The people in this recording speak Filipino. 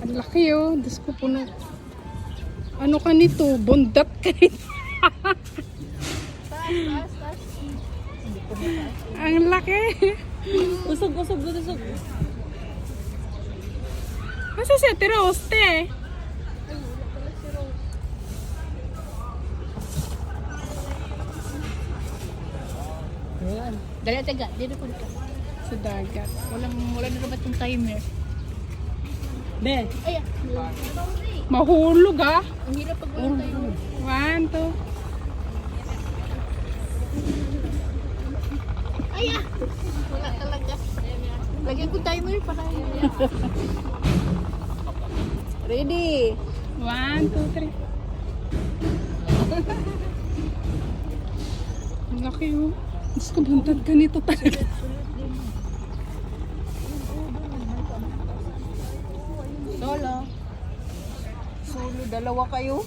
Laki oh. Diyos ko puno. Ano ka nito? Bondat ka nito. Ang laki. Usog. Masa si Ate Rose, te? Ayan. Dali taga, dito po ka. Sa dagat. Wala na dapat yung timer. Be. Ay, Mahulog ah. ang hirap pag walang timer. 1, 2. Ay, wala talaga. Lagyan ko timer para ready. 1, 2, 3. Ang laki oh. Diyos ko, buntad ka nito talaga. Solo, dalawa kayo.